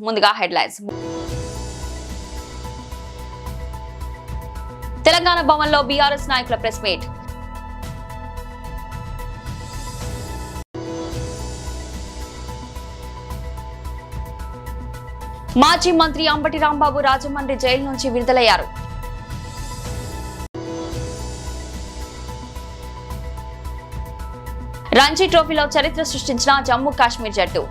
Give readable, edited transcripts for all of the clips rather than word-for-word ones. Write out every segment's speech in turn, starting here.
ముందుగా హెడ్లైన్స్. తెలంగాణ భవన్లో బీఆర్ఎస్ నాయకుల ప్రెస్ మీట్. మాజీ మంత్రి అంబటి రాంబాబు రాజమండ్రి జైలు నుంచి విడుదలయ్యారు. రంజీ ట్రోఫీలో చరిత్ర సృష్టించిన జమ్మూ కాశ్మీర్ జట్టు.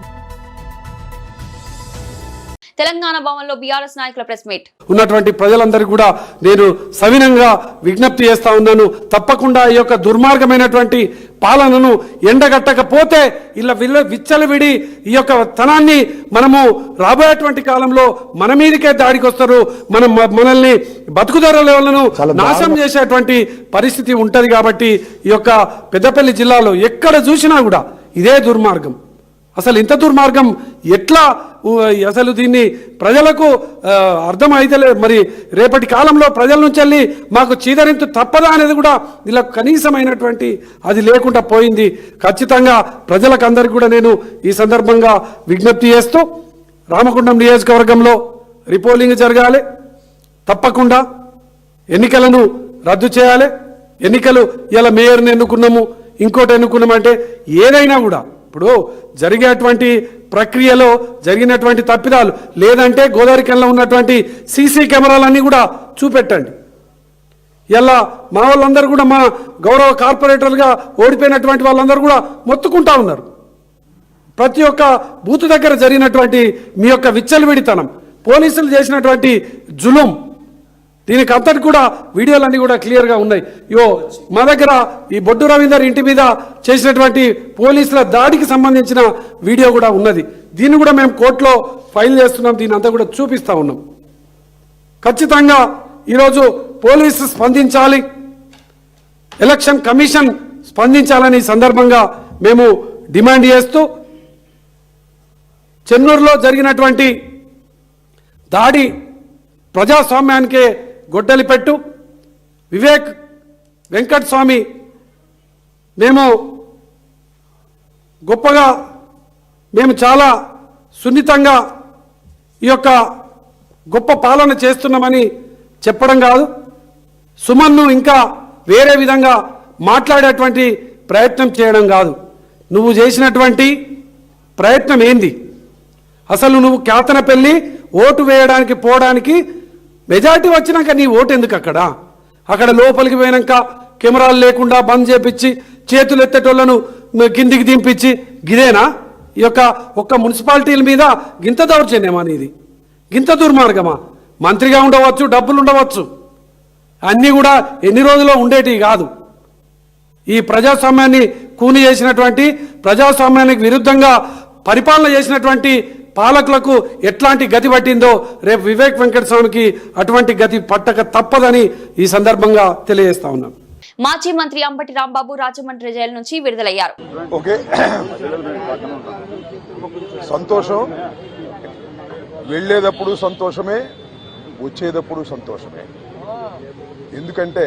తెలంగాణ భవన్లో బీఆర్ఎస్ నాయకుల ప్రెస్ మీట్. ఉన్నటువంటి ప్రజలందరికీ కూడా నేను సవినంగా విజ్ఞప్తి చేస్తా ఉన్నాను. తప్పకుండా ఈ యొక్క దుర్మార్గమైనటువంటి పాలనను ఎండగట్టకపోతే ఇలా విచ్చలవిడి ఈ యొక్క తనాన్ని మనము రాబోయేటువంటి కాలంలో మన మీదకే దాడికి వస్తారు. మనల్ని బతుకుదరలను నాశనం చేసేటువంటి పరిస్థితి ఉంటది. కాబట్టి ఈ యొక్క పెద్దపల్లి జిల్లాలో ఎక్కడ చూసినా కూడా ఇదే దుర్మార్గం. అసలు ఇంత దుర్మార్గం ఎట్లా అసలు దీన్ని ప్రజలకు అర్థమైతే మరి రేపటి కాలంలో ప్రజల నుంచి వెళ్ళి మాకు చీదరింతు తప్పదా అనేది కూడా ఇలా కనీసమైనటువంటి అది లేకుండా పోయింది. ఖచ్చితంగా ప్రజలకు అందరికీ కూడా నేను ఈ సందర్భంగా విజ్ఞప్తి చేస్తూ రామగుండం నియోజకవర్గంలో రీపోలింగ్ జరగాలి. తప్పకుండా ఎన్నికలను రద్దు చేయాలి. ఎన్నికలు ఇలా మేయర్ని ఎన్నుకున్నాము, ఇంకోటి ఎన్నుకున్నామంటే ఏదైనా కూడా ఇప్పుడు జరిగేటువంటి ప్రక్రియలో జరిగినటువంటి తప్పిదాలు లేదంటే గోదావరికంలో ఉన్నటువంటి సీసీ కెమెరాలన్నీ కూడా చూపెట్టండి. ఇలా మా వాళ్ళందరూ కూడా మా గౌరవ కార్పొరేటర్లుగా ఓడిపోయినటువంటి వాళ్ళందరూ కూడా మొత్తుకుంటా ఉన్నారు. ప్రతి ఒక్క బూత్ దగ్గర జరిగినటువంటి మీ యొక్క విచ్చలవిడితనం, పోలీసులు చేసినటువంటి జులుం, దీనికి అంతటి కూడా వీడియోలన్నీ కూడా క్లియర్గా ఉన్నాయి. మా దగ్గర ఈ బొడ్డు రవీందర్ ఇంటి మీద చేసినటువంటి పోలీసుల దాడికి సంబంధించిన వీడియో కూడా ఉన్నది. దీన్ని కూడా మేము కోర్టులో ఫైల్ చేస్తున్నాం. దీని అంతా కూడా చూపిస్తా ఉన్నాం. ఖచ్చితంగా ఈరోజు పోలీసు స్పందించాలి, ఎలక్షన్ కమిషన్ స్పందించాలని సందర్భంగా మేము డిమాండ్ చేస్తూ చెన్నూరులో జరిగినటువంటి దాడి ప్రజాస్వామ్యానికే గొడ్డలి పెట్టు. వివేక్ వెంకట స్వామి మేము గొప్పగా మేము చాలా సున్నితంగా ఈ యొక్క గొప్ప పాలన చేస్తున్నామని చెప్పడం కాదు, సుమన్ను ఇంకా వేరే విధంగా మాట్లాడేటువంటి ప్రయత్నం చేయడం కాదు. నువ్వు చేసినటువంటి ప్రయత్నం ఏంది? అసలు నువ్వు కేతనపల్లి ఓటు వేయడానికి పోవడానికి మెజార్టీ వచ్చినాక నీ ఓటు ఎందుకు? అక్కడ లోపలికి పోయినాక కెమెరాలు లేకుండా బంద్ చేపించి చేతులు ఎత్తేటోళ్లను కిందికి దింపించి గిదేనా ఈ యొక్క ఒక్క మున్సిపాలిటీల మీద గింత దౌర్జన్యమా నీది? గింత దుర్మార్గమా? మంత్రిగా ఉండవచ్చు, డబ్బులు ఉండవచ్చు, అన్నీ కూడా ఎన్ని రోజుల్లో ఉండేటివి కాదు. ఈ ప్రజాస్వామ్యాన్ని కూని చేసినటువంటి, ప్రజాస్వామ్యానికి విరుద్ధంగా పరిపాలన చేసినటువంటి పాలకులకు ఎట్లాంటి గతి పట్టిందో రేపు వివేక్ వెంకటస్వామికి అటువంటి గతి పట్టక తప్పదని ఈ సందర్భంగా తెలియజేస్తా ఉన్నాం. మాజీ మంత్రి అంబటి రాంబాబు రాజమండ్రి జైలు నుంచి విడుదలయ్యారు. ఓకే, సంతోషం. వెళ్ళేటప్పుడు సంతోషమే, వచ్చేటప్పుడు సంతోషమే. ఎందుకంటే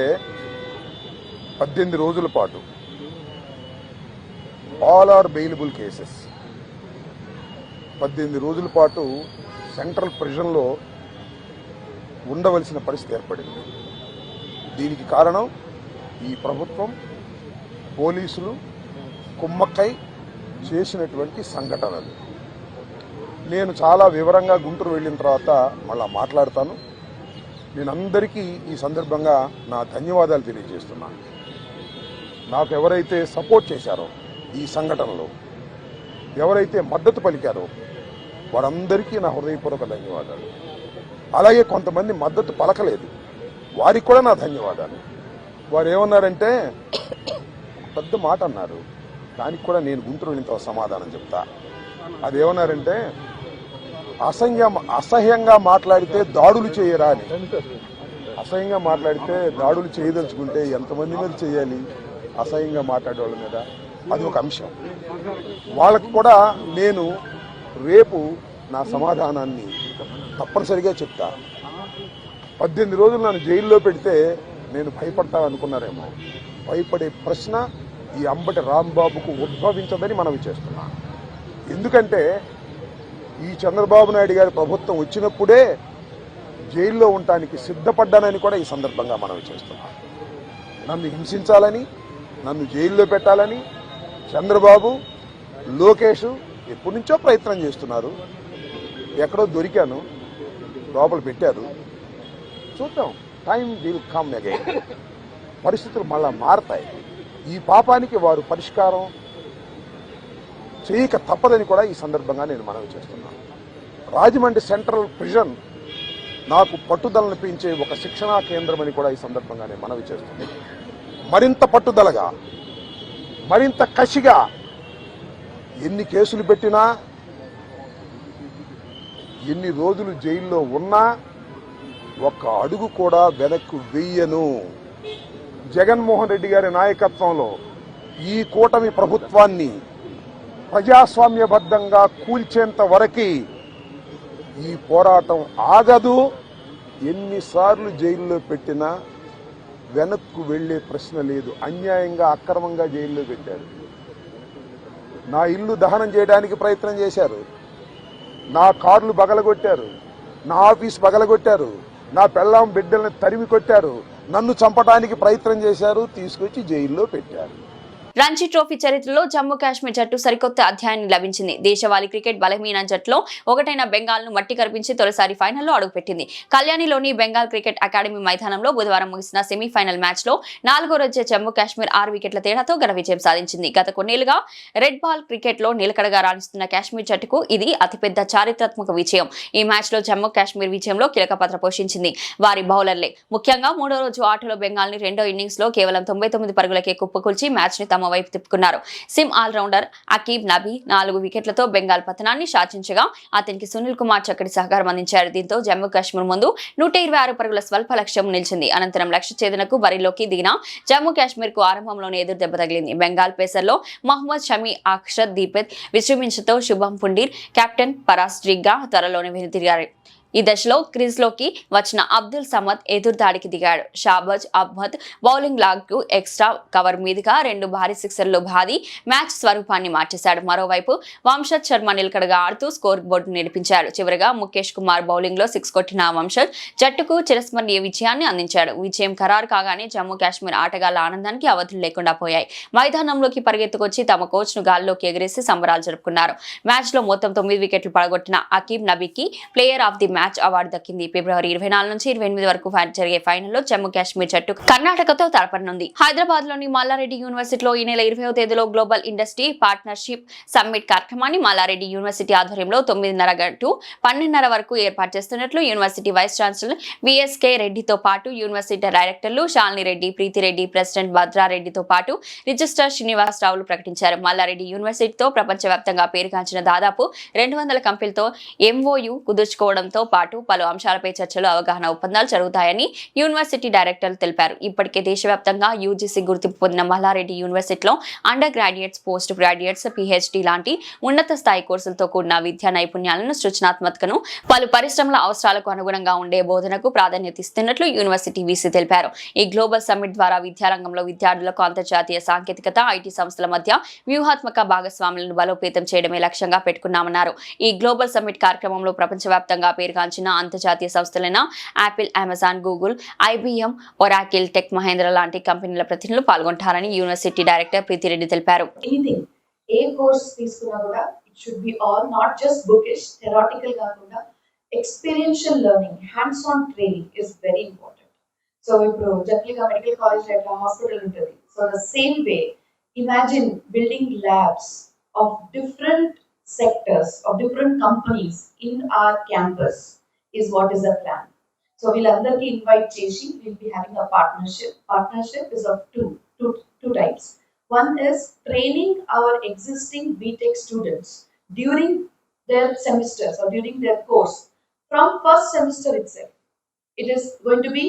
18 రోజుల పాటు ఆల్ ఆర్ బెయిలబుల్ కేసెస్, 18 రోజుల పాటు సెంట్రల్ ప్రిజన్లో ఉండవలసిన పరిస్థితి ఏర్పడింది. దీనికి కారణం ఈ ప్రభుత్వం, పోలీసులు కుమ్మక్కై చేసినటువంటి సంఘటనలు. నేను చాలా వివరంగా గుంటూరు వెళ్ళిన తర్వాత మళ్ళా మాట్లాడతాను. నేను అందరికీ ఈ సందర్భంగా నా ధన్యవాదాలు తెలియజేస్తున్నాను. నాకు ఎవరైతే సపోర్ట్ చేశారో ఈ సంఘటనలో, ఎవరైతే మద్దతు పలికారో వారందరికీ నా హృదయపూర్వక ధన్యవాదాలు. అలాగే కొంతమంది మద్దతు పలకలేదు, వారికి కూడా నా ధన్యవాదాలు. వారు ఏమన్నారంటే పెద్ద మాట అన్నారు, దానికి కూడా నేను గుంటూరు వెళ్ళిన సమాధానం చెప్తా. అదేమన్నారంటే అసహ్యంగా మాట్లాడితే దాడులు చేయరా అని. అసహ్యంగా మాట్లాడితే దాడులు చేయదలుచుకుంటే ఎంతమంది మీద చేయాలి? అసహ్యంగా మాట్లాడే వాళ్ళ మీద. అది ఒక అంశం. వాళ్ళకి కూడా నేను రేపు నా సమాధానాన్ని తప్పనిసరిగా చెప్తా. 18 రోజులు నన్ను జైల్లో పెడితే నేను భయపడతాననుకున్నారేమో. భయపడే ప్రశ్న ఈ అంబటి రాంబాబుకు ఉద్భవించదని మనవి చేస్తున్నా. ఎందుకంటే ఈ చంద్రబాబు నాయుడు గారి ప్రభుత్వం వచ్చినప్పుడే జైల్లో ఉండటానికి సిద్ధపడ్డానని కూడా ఈ సందర్భంగా మనవి చేస్తున్నాం. నన్ను హింసించాలని, నన్ను జైల్లో పెట్టాలని చంద్రబాబు, లోకేష్ ఎప్పటి నుంచో ప్రయత్నం చేస్తున్నారు. ఎక్కడో దొరికాను, లోపల పెట్టారు. చూద్దాం, టైం విల్ కమ్ అగైన్. పరిస్థితులు మళ్ళా మారతాయి. ఈ పాపానికి వారు పరిష్కారం చేయక తప్పదని కూడా ఈ సందర్భంగా నేను మనవి చేస్తున్నాను. రాజమండ్రి సెంట్రల్ ప్రిజన్ నాకు పట్టుదలను పెంచే ఒక శిక్షణా కేంద్రం అని కూడా ఈ సందర్భంగా నేను మనవి చేస్తున్నాను. మరింత పట్టుదలగా, మరింత కసిగా ఎన్ని కేసులు పెట్టినా, ఎన్ని రోజులు జైల్లో ఉన్నా ఒక్క అడుగు కూడా వెనక్కు వెయ్యను. జగన్మోహన్ రెడ్డి గారి నాయకత్వంలో ఈ కూటమి ప్రభుత్వాన్ని ప్రజాస్వామ్యబద్ధంగా కూల్చేంత వరకు ఈ పోరాటం ఆగదు. ఎన్నిసార్లు జైల్లో పెట్టినా వెనక్కు వెళ్లే ప్రశ్న లేదు. అన్యాయంగా, అక్రమంగా జైల్లో పెట్టారు. నా ఇల్లు దహనం చేయడానికి ప్రయత్నం చేశారు, నా కార్లు బగలగొట్టారు, నా ఆఫీస్ బగలగొట్టారు, నా పెళ్ళాం బిడ్డల్ని తరిమి కొట్టారు, నన్ను చంపడానికి ప్రయత్నం చేశారు, తీసుకొచ్చి జైల్లో పెట్టారు. రంజీ ట్రోఫీ చరిత్రలో జమ్మూ కాశ్మీర్ జట్టు సరికొత్త అధ్యాయాన్ని లభించింది. దేశవాళీ క్రికెట్ బలహీన జట్టులో ఒకటైన బెంగాల్ ను మట్టి కరిపించి తొలిసారి ఫైనల్లో అడుగుపెట్టింది. కళ్యాణిలోని బెంగాల్ క్రికెట్ అకాడమీ మైదానంలో బుధవారం ముగిసిన సెమీఫైనల్ మ్యాచ్ లో 4వ రోజే జమ్మూ కాశ్మీర్ 6 వికెట్ల తేడాతో ఘన విజయం సాధించింది. గత కొన్నేళ్లుగా రెడ్ బాల్ క్రికెట్ లో నిలకడగా రాణిస్తున్న కాశ్మీర్ జట్టుకు ఇది అతిపెద్ద చారిత్రాత్మక విజయం. ఈ మ్యాచ్ లో జమ్మూ కాశ్మీర్ విజయంలో కీలక పాత్ర పోషించింది వారి బౌలర్లే. ముఖ్యంగా 3వ రోజు ఆటలో బెంగాల్ ని రెండో ఇన్నింగ్స్ లో కేవలం 99 పరుగులకే కుప్పకూల్చి మ్యాచ్ ని తమ వైపు తిప్పుకున్నారు. సిమ్ ఆల్రౌండర్ అకీబ్ నబీ 4 వికెట్లతో బెంగాల్ పతనాన్ని శాసించగా అతనికి సునీల్ కుమార్ చక్కటి సహకారం అందించారు. దీంతో జమ్మూ కాశ్మీర్ ముందు 126 పరుగుల స్వల్ప లక్ష్యం నిలిచింది. అనంతరం లక్ష్య ఛేదనకు బరిలోకి దిగిన జమ్మూ కాశ్మీర్ కు ఆరంభంలోనే ఎదురు దెబ్బ తగిలింది. బెంగాల్ పేసర్లో మహమ్మద్ షమీ, అక్షర్ దీపెత్ విజృంభించడంతో శుభం పుండీర్, కెప్టెన్ పరాస్ జిగ్గా త్వరలోనే వెనుతిరిగారు. ఈ దశలో క్రీజ్ లోకి వచ్చిన అబ్దుల్ సమద్ ఎదురుదాడికి దిగాడు. షాబాజ్ అహ్మద్ బౌలింగ్ లాగ్ కు ఎక్స్ట్రా కవర్ మీదుగా 2 భారీ సిక్సర్లు బాది మ్యాచ్ స్వరూపాన్ని మార్చేశాడు. మరోవైపు వంశత్ శర్మ నిలకడగా ఆడుతూ స్కోర్ బోర్డు నిలిపించాడు. చివరగా ముఖేష్ కుమార్ బౌలింగ్ లో 6 కొట్టిన వంశత్ జట్టుకు చిరస్మరణీయ విజయాన్ని అందించాడు. విజయం ఖరారు కాగానే జమ్మూ కాశ్మీర్ ఆటగాళ్ల ఆనందానికి అవధులు లేకుండా పోయాయి. మైదానంలోకి పరిగెత్తుకొచ్చి తమ కోచ్ ను గాల్లోకి ఎగిరేసి సంబరాలు జరుపుకున్నారు. మ్యాచ్ లో మొత్తం 9 వికెట్లు పడగొట్టిన అకీబ్ నబీకి player of the match award దక్కింది. ఫిబ్రవరి 24 నుంచి 28 వరకు జరిగే ఫైనల్లో జమ్మూ కాశ్మీర్ జట్టు కర్ణాటకతో తలపడనుంది. హైదరాబాద్ లోని మల్లారెడ్డి యూనివర్సిటీలో ఈ నెల 20వ తేదీలో గ్లోబల్ ఇండస్ట్రీ పార్ట్నర్షిప్ సమ్మిట్ కార్యక్రమాన్ని మల్లారెడ్డి యూనివర్సిటీ ఆధ్వర్యంలో 9:30 టు 12:30 వరకు ఏర్పాటు చేస్తున్నట్లు యూనివర్సిటీ వైస్ ఛాన్సలర్ విఎస్కే రెడ్డితో పాటు యూనివర్సిటీ డైరెక్టర్లు శాలిని రెడ్డి, ప్రీతి రెడ్డి, ప్రెసిడెంట్ భద్రారెడ్డితో పాటు రిజిస్ట్రార్ శ్రీనివాసరావులు ప్రకటించారు. మల్లారెడ్డి యూనివర్సిటీతో ప్రపంచవ్యాప్తంగా పేరుగాంచిన దాదాపు 200 కంపెనీలతో ఎంఓయూ కుదుర్చుకోవడంతో పాటు పలు అంశాలపై చర్చలు, అవగాహన ఒప్పందాలు జరుగుతాయని యూనివర్సిటీ డైరెక్టర్లు తెలిపారు. ఇప్పటికే దేశవ్యాప్తంగా యూజీసీ గుర్తింపు పొందిన మల్లారెడ్డి యూనివర్సిటీలో under graduates, post graduates, PhD లాంటి ఉన్నత స్థాయి కోర్సులతో కూడిన విద్యా నైపుణ్యాలను, సృజనాత్మకతను, పలు పరిశ్రమల అవసరాలకు అనుగుణంగా ఉండే బోధనకు ప్రాధాన్యత ఇస్తున్నట్లు యూనివర్సిటీ వీసీ తెలిపారు. ఈ గ్లోబల్ సమ్మిట్ ద్వారా విద్యారంగంలో విద్యార్థులకు అంతర్జాతీయ సాంకేతికత, ఐటీ సంస్థల మధ్య వ్యూహాత్మక భాగస్వాములను బలోపేతం చేయడమే లక్ష్యంగా పెట్టుకున్నామన్నారు. ఈ గ్లోబల్ సమ్మిట్ కార్యక్రమంలో ప్రపంచవ్యాప్తంగా పేరుగాంచిన అంతర్జాతీయ సంస్థలైన Apple, Amazon, Google, IBM, Oracle, Tech Mahindra లాంటి కంపెనీల ప్రతినిధులు పాల్గొంటారని యూనివర్సిటీ డైరెక్టర్ ప్రీతిరెడ్డి తెలిపారు. ఏ కోర్స్ తీసుకున్నా కూడా it should be all not just bookish, theoretical కాకుండా experiential learning, hands on training is very important. So ఇప్పుడు జనరల్గా మెడికల్ కాలేజ్ ఎట్లా హాస్పిటల్ ఉంటుంది, so the same way imagine building labs of different sectors of different companies in our campus is what is the plan. So we'll andarki invite cheshi, we'll be having a partnership is of two types. One is training our existing BTech students during their semesters or during their course from first semester itself. It is going to be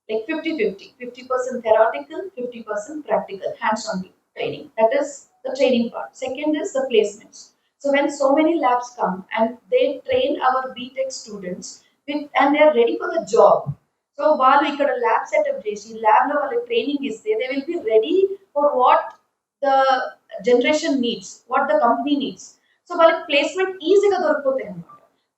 like 50-50, 50% theoretical, 50% practical, hands-on training. That is the training part. Second is the placements. So when so many labs come and they train our BTech students and they are ready for the job. So while we got a lab setup JC, lab level training is there, they will be ready for what the generation needs, what the company needs. So while placement easy ga dorukothe.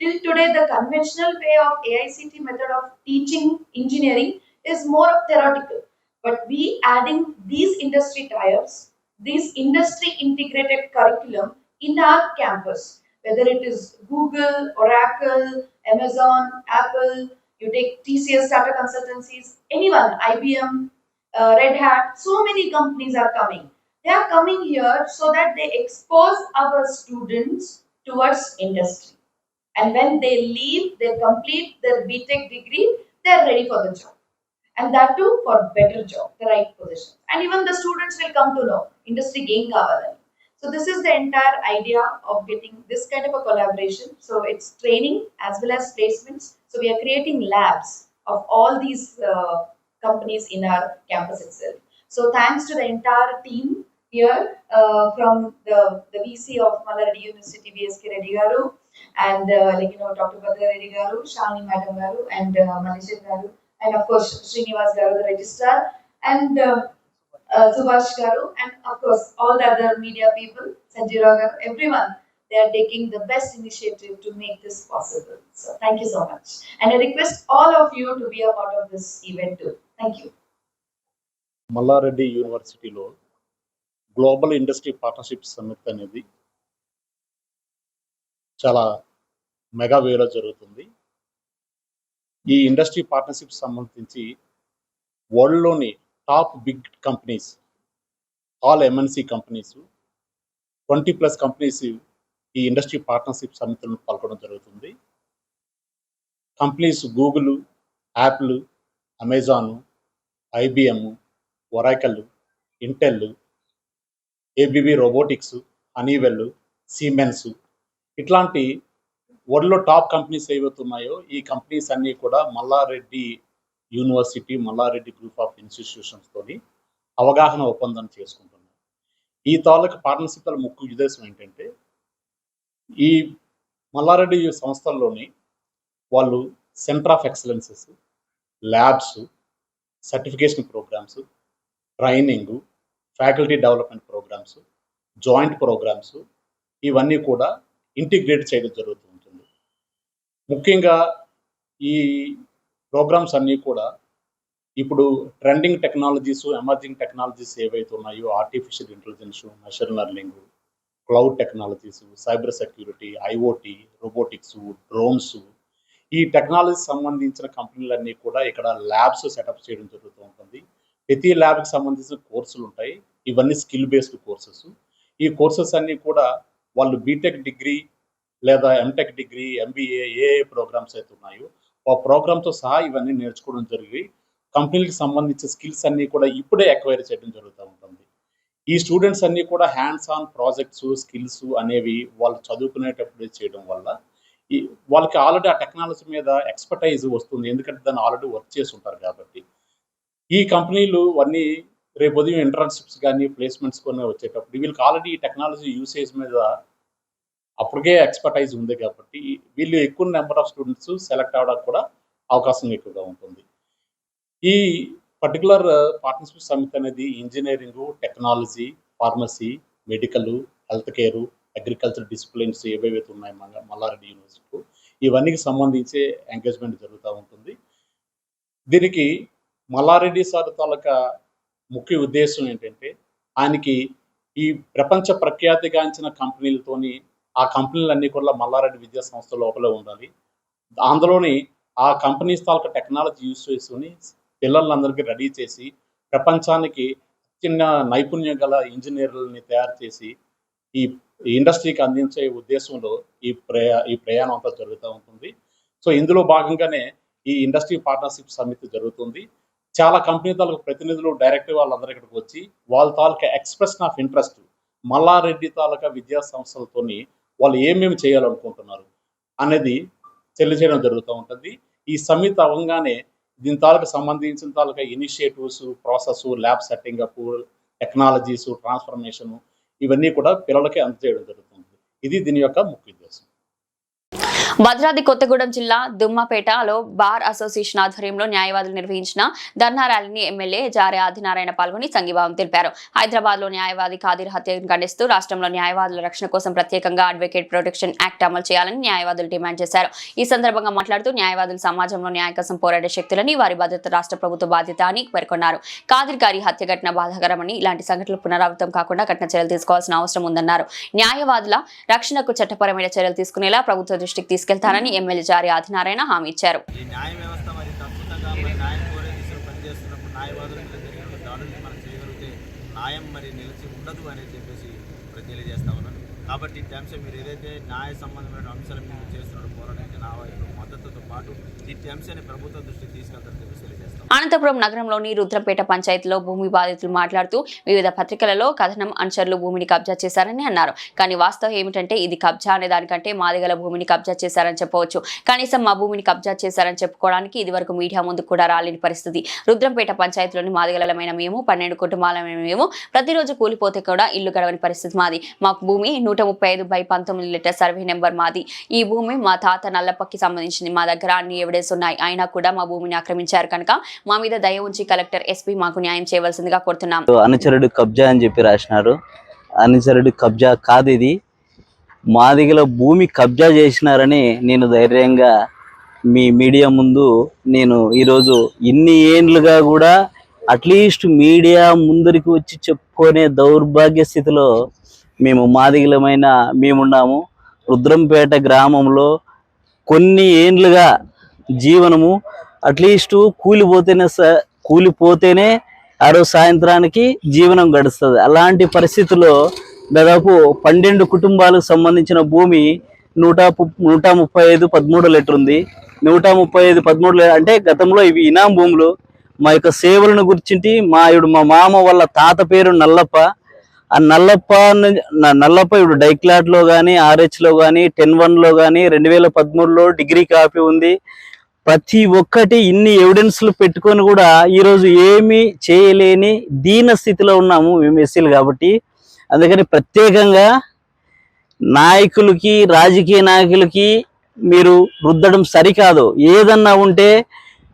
Till today, the conventional way of AICT method of teaching engineering is more of theoretical. But we adding these industry ties, this industry integrated curriculum in our campus, whether it is Google, Oracle, Amazon, Apple, you take TCS, Tata Consultancies, anyone, IBM, Red Hat, so many companies are coming. They are coming here so that they expose our students towards industry. And when they leave, they complete their BTech degree, they are ready for the job. And that too for better job, the right position. And even the students will come to know industry gain kavalani. So this is the entire idea of getting this kind of a collaboration. So it's training as well as placements. So we are creating labs of all these companies in our campus itself. So thanks to the entire team here from the VC of Mallareddy University, VSK Reddy Garu, and Dr. Bhadra Reddy Garu, Shalini Madam Garu, and Manishan Garu, and of course Srinivas Garu, the registrar, and Subhash Garu, and of course all the other media people, Sanjira Garu, everyone. They are taking the best initiative to make this possible. So thank you so much. And I request all of you to be a part of this event too. Thank you. Malla Reddy యూనివర్సిటీలో global industry partnership summit అనేది చాలా mega వేలో జరుగుతుంది. ఈ industry partnership సంబంధించి వరల్డ్లోని top big companies, all MNC companies, 20+ companies ఈ industry partnership సమ్మిట్లో పాల్గొనడం జరుగుతుంది. Companies Google, Apple, Amazon, IBM, Oracle, Intel, ABB robotics, Honeywell, Siemens, ఇట్లాంటి వరల్డ్లో టాప్ కంపెనీస్ ఏవైతే ఉన్నాయో ఈ కంపెనీస్ అన్నీ కూడా Malla Reddy university, Malla Reddy group of ఇన్స్టిట్యూషన్స్తోని అవగాహన ఒప్పందం చేసుకుంటున్నారు. ఈ తాలూకు పార్ట్నర్షిప్ ముఖ్య ఉద్దేశం ఏంటంటే ఈ మల్లారెడ్డి సంస్థల్లోని వాళ్ళు centre of excellences, labs, certification programmes, training, faculty development programmes, joint programmes ఇవన్నీ కూడా ఇంటిగ్రేట్ చేయడం జరుగుతూ ఉంటుంది. ముఖ్యంగా ఈ ప్రోగ్రామ్స్ అన్నీ కూడా ఇప్పుడు ట్రెండింగ్ టెక్నాలజీస్, ఎమర్జింగ్ టెక్నాలజీస్ ఏవైతే ఉన్నాయో artificial intelligence, machine learning, cloud technologies, cyber security, IoT, robotics, drones, ఈ టెక్నాలజీ సంబంధించిన కంపెనీలన్నీ కూడా ఇక్కడ ల్యాబ్స్ సెటప్ చేయడం జరుగుతూ ఉంటుంది. ప్రతి ల్యాబ్కి సంబంధించిన కోర్సులు ఉంటాయి. ఇవన్నీ స్కిల్ బేస్డ్ కోర్సెస్. ఈ కోర్సెస్ అన్నీ కూడా వాళ్ళు బీటెక్ డిగ్రీ లేదా ఎంటెక్ డిగ్రీ, MBA, ఏ ప్రోగ్రామ్స్ అయితే ఉన్నాయో ఆ ప్రోగ్రామ్తో సహా ఇవన్నీ నేర్చుకోవడం జరిగి కంపెనీలకు సంబంధించిన స్కిల్స్ అన్నీ కూడా ఇప్పుడే అక్వైర్ చేయడం జరుగుతూ ఉంటుంది. ఈ స్టూడెంట్స్ అన్నీ కూడా హ్యాండ్స్ ఆన్ ప్రాజెక్ట్స్, స్కిల్స్ అనేవి వాళ్ళు చదువుకునేటప్పుడే చేయడం వల్ల వాళ్ళకి ఆల్రెడీ ఆ టెక్నాలజీ మీద ఎక్స్పర్టైజ్ వస్తుంది. ఎందుకంటే దాన్ని ఆల్రెడీ వర్క్ చేసి ఉంటారు కాబట్టి. ఈ కంపెనీలు అన్నీ రేపు ఉదయం ఇంటర్న్షిప్స్ కానీ ప్లేస్మెంట్స్ కొన్ని వచ్చేటప్పుడు వీళ్ళకి ఆల్రెడీ ఈ టెక్నాలజీ యూసేజ్ మీద అప్పటికే ఎక్స్పర్టైజ్ ఉంది కాబట్టి వీళ్ళు ఎక్కువ నెంబర్ ఆఫ్ స్టూడెంట్స్ సెలెక్ట్ అవ్వడానికి కూడా అవకాశం ఎక్కువగా ఉంటుంది. ఈ పర్టికులర్ పార్ట్నర్షిప్ సమిట్ అనేది engineering, technology, pharmacy, medical, health care, agriculture disciplines ఏవేవైతే ఉన్నాయి మల్లారెడ్డి యూనివర్సిటీ ఇవన్నీకి సంబంధించే ఎంగేజ్మెంట్ జరుగుతూ ఉంటుంది. దీనికి మల్లారెడ్డి సార్ తాలూకా ముఖ్య ఉద్దేశం ఏంటంటే ఆయనకి ఈ ప్రపంచ ప్రఖ్యాతిగాంచిన కంపెనీలతోని ఆ కంపెనీలన్నీ కూడా మల్లారెడ్డి విద్యా సంస్థ లోపలే ఉండాలి. అందులోని ఆ కంపెనీస్ తాలూకా టెక్నాలజీ యూజ్ చేసుకుని పిల్లలందరికీ రెడీ చేసి ప్రపంచానికి చిన్న నైపుణ్యం గల ఇంజనీర్లని తయారు చేసి ఈ ఇండస్ట్రీకి అందించే ఉద్దేశంలో ఈ ప్రయాణం అంతా జరుగుతూ ఉంటుంది. సో ఇందులో భాగంగానే ఈ ఇండస్ట్రీ పార్ట్నర్షిప్ సమిట్ జరుగుతుంది. చాలా కంపెనీ తాలూకు ప్రతినిధులు డైరెక్ట్ వాళ్ళందరూ ఇక్కడికి వచ్చి వాళ్ళ తాలూకా ఎక్స్ప్రెషన్ ఆఫ్ ఇంట్రెస్ట్ మల్లారెడ్డి తాలూకా విద్యా సంస్థలతోని వాళ్ళు ఏమేమి చేయాలనుకుంటున్నారు అనేది తెలియజేయడం జరుగుతూ ఉంటుంది. ఈ సమిట్ అవ్వగానే దీని తాలూకు సంబంధించిన తాలూకా initiatives, process, lab setting up, technologies, transformation ఇవన్నీ కూడా పిల్లలకి అందజేయడం జరుగుతుంది. ఇది దీని యొక్క ముఖ్య ఉద్దేశం. భద్రాద్రి కొత్తగూడెం జిల్లా దుమ్మపేటలో బార్ అసోసియేషన్ ఆధ్వర్యంలో న్యాయవాదులు నిర్వహించిన ధర్నా ర్యాలీని ఎమ్మెల్యే జారే ఆదినారాయణ పాల్గొని సంఘీభావం తెలిపారు. హైదరాబాద్ లో న్యాయవాది ఖాదీర్ హత్యను ఖండిస్తూ రాష్ట్రంలో న్యాయవాదుల రక్షణ కోసం ప్రత్యేకంగా అడ్వకేట్ ప్రొటెక్షన్ యాక్ట్ అమలు చేయాలని న్యాయవాదులు డిమాండ్ చేశారు. ఈ సందర్భంగా మాట్లాడుతూ న్యాయవాదులు సమాజంలో న్యాయ కోసం పోరాడే శక్తులని, వారి భద్రత రాష్ట్ర ప్రభుత్వ బాధ్యత అని పేర్కొన్నారు. ఖాదీర్ గారి హత్య ఘటన బాధాకరమని, ఇలాంటి సంఘటనలు పునరావృతం కాకుండా కఠిన చర్యలు తీసుకోవాల్సిన అవసరం ఉందన్నారు. న్యాయవాదుల రక్షణకు చట్టపరమైన చర్యలు తీసుకునేలా ప్రభుత్వ దృష్టికి తీసుకెళ్తానని ఎమ్మెల్యే జారీ ఆదినారాయణ హామీ ఇచ్చారు. ఈ న్యాయ వ్యవస్థ మరి తప్పకుండా మరి న్యాయం కోరే దిశలో పనిచేస్తున్నప్పుడు న్యాయవాదుల మీద జరిగిన దాడుల్ని మనం చేయగలిగితే న్యాయం మరి నిలిచి ఉండదు అని చెప్పేసి తెలియజేస్తా ఉన్నాను. కాబట్టి ఈ అంశం మీరు ఏదైతే న్యాయ సంబంధమైన అంశాల మీద చేస్తున్న పోరాటానికి నా వైపు మద్దతుతో పాటు ఈ అంశాన్ని ప్రభుత్వ దృష్టికి తీసుకెళ్తారని చెప్పేసి తెలియజేస్తాం. అనంతపురం నగరంలోని రుద్రంపేట పంచాయతీలో భూమి బాధితులు మాట్లాడుతూ వివిధ పత్రికలలో కథనం అనుచరులు భూమిని కబ్జా చేశారని అన్నారు. కానీ వాస్తవం ఏమిటంటే ఇది కబ్జా అనే దానికంటే మాదిగల భూమిని కబ్జా చేశారని చెప్పవచ్చు. కనీసం మా భూమిని కబ్జా చేశారని చెప్పుకోవడానికి ఇది వరకు మీడియా ముందు కూడా రాలేని పరిస్థితి. రుద్రంపేట పంచాయతీలోని మాదిగలమైన మేము 12 కుటుంబాలమైన మేము ప్రతిరోజు కూలిపోతే కూడా ఇల్లు గడవని పరిస్థితి మాది. మాకు భూమి 135/19 లీటర్ సర్వే నెంబర్ మాది. ఈ భూమి మా తాత నల్లప్పకి సంబంధించింది. మా దగ్గర అన్ని ఎవిడెన్స్ ఉన్నాయి. అయినా కూడా మా భూమిని ఆక్రమించారు కనుక మా మీద దయ ఉంచి కలెక్టర్, ఎస్పీ మాకు న్యాయం చేయవలసిందిగా కోరుతున్నాం. అనుచరుడు కబ్జా అని చెప్పి రాసినారు. అనుచరుడు కబ్జా కాదు, ఇది మాదిగల భూమి కబ్జా చేసినారని నేను ధైర్యంగా మీ మీడియా ముందు నేను ఈరోజు ఇన్ని ఏండ్లుగా కూడా అట్లీస్ట్ మీడియా ముందరికి వచ్చి చెప్పుకునే దౌర్భాగ్య స్థితిలో మేము మాదిగలమైన మేమున్నాము. రుద్రంపేట గ్రామంలో కొన్ని ఏండ్లుగా జీవనము అట్లీస్ట్ కూలిపోతేనే ఆ రోజు సాయంత్రానికి జీవనం గడుస్తుంది. అలాంటి పరిస్థితుల్లో దాదాపు 12 కుటుంబాలకు సంబంధించిన భూమి 135/13 లీటర్ ఉంది. 135/13 అంటే గతంలో ఇవి ఇనాం భూములు. మా యొక్క సేవలను గుర్చింటి మా మామ వాళ్ళ తాత పేరు నల్లప్ప. ఆ నల్లప్ప ఇప్పుడు డైక్లాట్లో కానీ, RH లో కానీ, 10-1లో కానీ, 2013లో డిగ్రీ కాపీ ఉంది. ప్రతి ఒక్కటి ఇన్ని ఎవిడెన్స్లు పెట్టుకొని కూడా ఈరోజు ఏమీ చేయలేని దీన స్థితిలో ఉన్నాము మేము ఎస్సీలు. కాబట్టి అందుకని ప్రత్యేకంగా నాయకులకి, రాజకీయ నాయకులకి మీరు రుద్దడం సరికాదు. ఏదన్నా ఉంటే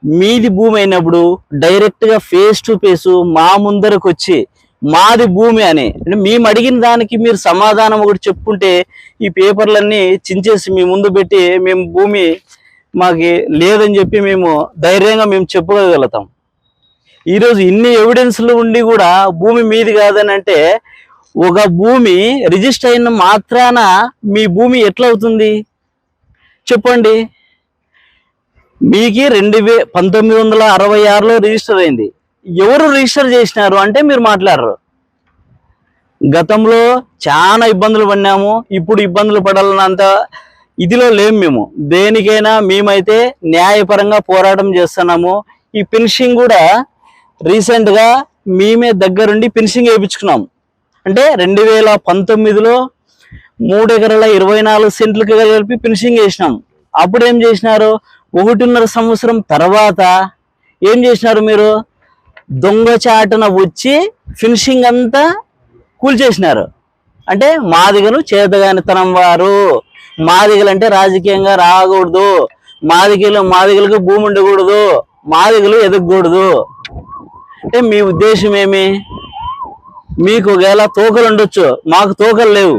మీది భూమి అయినప్పుడు డైరెక్ట్గా ఫేస్ టు ఫేస్ మా ముందరకు వచ్చి మాది భూమి అని మేము అడిగిన దానికి మీరు సమాధానం ఒకటి చెప్పుకుంటే ఈ పేపర్లన్నీ చించేసి మీ ముందు పెట్టి మేము భూమి మాకు లేదని చెప్పి మేము ధైర్యంగా మేము చెప్పుకోగలుగుతాం. ఈరోజు ఇన్ని ఎవిడెన్స్లు ఉండి కూడా భూమి మీది కాదని అంటే ఒక భూమి రిజిస్టర్ అయిన మాత్రాన మీ భూమి ఎట్లా అవుతుంది చెప్పండి. మీకు 1966లో రిజిస్టర్ అయింది. ఎవరు రిజిస్టర్ చేసినారు అంటే మీరు మాట్లాడరు. గతంలో చాలా ఇబ్బందులు పడినాము, ఇప్పుడు ఇబ్బందులు పడాలన్నంత ఇదిలో లేము మేము. దేనికైనా మేమైతే న్యాయపరంగా పోరాటం చేస్తున్నాము. ఈ ఫినిషింగ్ కూడా రీసెంట్గా మేమే దగ్గరుండి ఫినిషింగ్ వేయించుకున్నాం. అంటే 2019లో 3 ఎకరాల 24 సెంట్లకు కలిపి ఫినిషింగ్ చేసినాం. అప్పుడు ఏం చేసినారు, 1.5 సంవత్సరం తర్వాత ఏం చేసినారు మీరు, దొంగచాటున వచ్చి ఫినిషింగ్ అంతా కూల్చేసినారు. అంటే మాదిగలు చేతగానితనం వారు, మాదిగలంటే రాజకీయంగా రాకూడదు, మాదిగలకు భూమి ఉండకూడదు, మాదిగలు ఎదగకూడదు. అంటే మీ ఉద్దేశం ఏమి? మీకు ఒకవేళ తోకలు ఉండొచ్చు, మాకు తోకలు లేవు.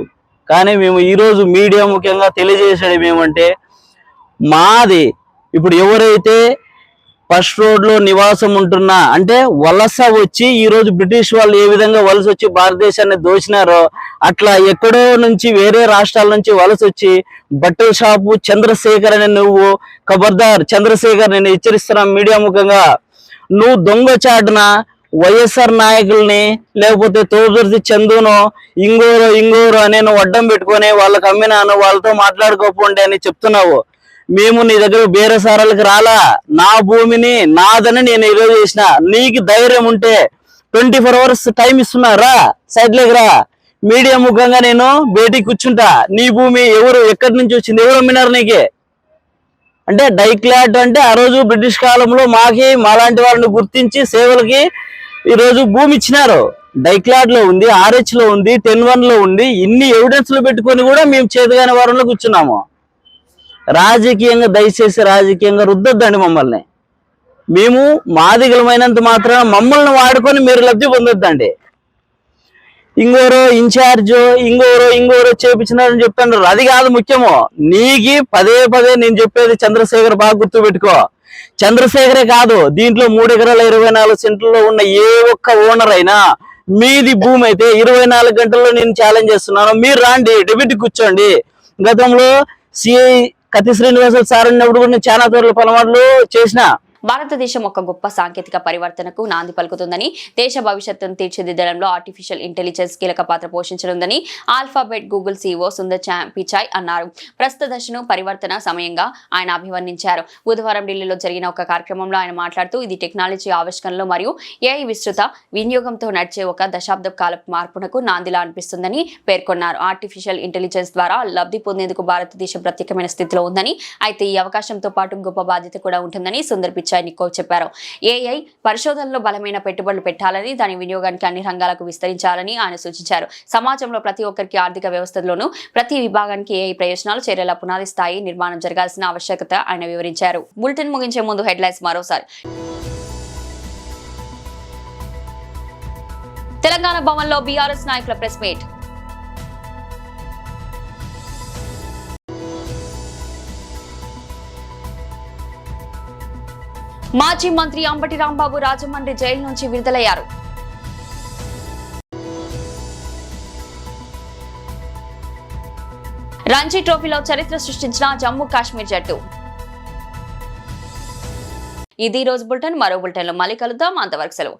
కానీ మేము ఈరోజు మీడియా ముఖ్యంగా తెలియజేసేది ఏమంటే మాది ఇప్పుడు ఎవరైతే ఫస్ట్ రోడ్లో నివాసం ఉంటున్నా అంటే వలస వచ్చి ఈరోజు బ్రిటిష్ వాళ్ళు ఏ విధంగా వలస వచ్చి భారతదేశాన్ని దోచినారో అట్లా ఎక్కడో నుంచి వేరే రాష్ట్రాల నుంచి వలస వచ్చి బట్టల షాపు చంద్రశేఖర్ అని నువ్వు ఖబర్దార్ చంద్రశేఖర్ నేను హెచ్చరిస్తున్నా మీడియా ముఖంగా, నువ్వు దొంగచాటున వైఎస్ఆర్ నాయకుల్ని లేకపోతే తోదుర్తి చందునో ఇంగోరో అనే నువ్వు అడ్డం పెట్టుకొని వాళ్ళకి అమ్మినాను వాళ్ళతో మాట్లాడుకోపోండి అని చెప్తున్నావు. మేము నీ దగ్గర బేరసారాలకు రాలా, నా భూమిని నాదని నేను ఈరోజు చేసిన. నీకు ధైర్యం ఉంటే 24 hours టైం ఇస్తున్నారా, సైడ్లోకి రా, మీడియా ముఖంగా నేను భేటీకి కూర్చుంటా. నీ భూమి ఎవరు ఎక్కడి నుంచి వచ్చింది, ఎవరు అమ్మినారు నీకే? అంటే డైక్లాట్ అంటే ఆ రోజు బ్రిటిష్ కాలంలో మాలాంటి వాళ్ళని గుర్తించి సేవలకి ఈరోజు భూమి ఇచ్చినారు. డైక్లాట్ లో ఉంది, RH లో ఉంది, 10-1లో ఉంది. ఇన్ని ఎవిడెన్స్లు పెట్టుకొని కూడా మేము చేతగాని వారంలో కూర్చున్నాము. రాజకీయంగా దయచేసి రాజకీయంగా రుద్దొద్దండి మమ్మల్ని. మేము మాదిగలమైనంత మాత్రం మమ్మల్ని వాడుకొని మీరు లబ్ధి పొందొద్దండి. ఇంకోరో ఇన్ఛార్జో ఇంకోరో చేపించినారని చెప్తున్నారు. అది కాదు ముఖ్యము. నీకి పదే నేను చెప్పేది చంద్రశేఖర్ బాగా గుర్తు పెట్టుకో. చంద్రశేఖరే కాదు, దీంట్లో 3 ఎకరాల 24 సెంట్లలో ఉన్న ఏ ఒక్క ఓనర్ అయినా మీది భూమి అయితే 24 గంటల్లో నేను ఛాలెంజ్ చేస్తున్నాను, మీరు రాండి, డిబేట్ కూర్చోండి. గతంలో సిఐ కత్తి శ్రీనివాసులు సార్ అన్నప్పుడు కూడా నేను చాలా తోర్ల పలవాట్లు చేసిన. భారతదేశం ఒక గొప్ప సాంకేతిక పరివర్తనకు నాంది పలుకుతుందని, దేశ భవిష్యత్తును తీర్చిదిద్దడంలో ఆర్టిఫిషియల్ ఇంటెలిజెన్స్ కీలక పాత్ర పోషించనుందని Alphabet Google CEO Sundar Pichai అన్నారు. ప్రస్తుత దశను పరివర్తన సమయంగా ఆయన అభివర్ణించారు. బుధవారం ఢిల్లీలో జరిగిన ఒక కార్యక్రమంలో ఆయన మాట్లాడుతూ ఇది టెక్నాలజీ ఆవిష్కరణలో మరియు AI విస్తృత వినియోగంతో నడిచే ఒక దశాబ్ద కాలపు మార్పునకు నాందిలా అనిపిస్తుందని పేర్కొన్నారు. ఆర్టిఫిషియల్ ఇంటెలిజెన్స్ ద్వారా లబ్ధి పొందేందుకు భారతదేశం ప్రత్యేకమైన స్థితిలో ఉందని, అయితే ఈ అవకాశంతో పాటు గొప్ప బాధ్యత కూడా ఉంటుందని సుందర్ పిచాయ్ చెప్పారు. AI పరిశోధనలో బలమైన పెట్టుబడులు పెట్టాలని, దాని వినియోగానికి అన్ని రంగాలకు విస్తరించాలని ఆయన సూచించారు. సమాజంలో ప్రతి ఒక్కరికి ఆర్థిక వ్యవస్థలోనూ ప్రతి విభాగానికి AI ప్రయోజనాలు చేరేలా పునాది స్థాయి నిర్మాణం జరగాల్సిన ఆవశ్యకత ఆయన వివరించారు. బులెటిన్ ముగించే ముందు హెడ్లైన్స్ మరోసారి. తెలంగాణ భవన్లో బీఆర్ఎస్ నాయకుల ప్రెస్ మీట్. మాజీ మంత్రి అంబటి రాంబాబు రాజమండ్రి జైలు నుంచి విడుదలయ్యారు. రంజీ ట్రోఫీలో చరిత్ర సృష్టించిన జమ్మూ కాశ్మీర్ జట్టు. ఇది రోజు బులెటిన్. మరో బులెటిన్లో మళ్ళీ కలుద్దాం. అంతవరకు సెలవు.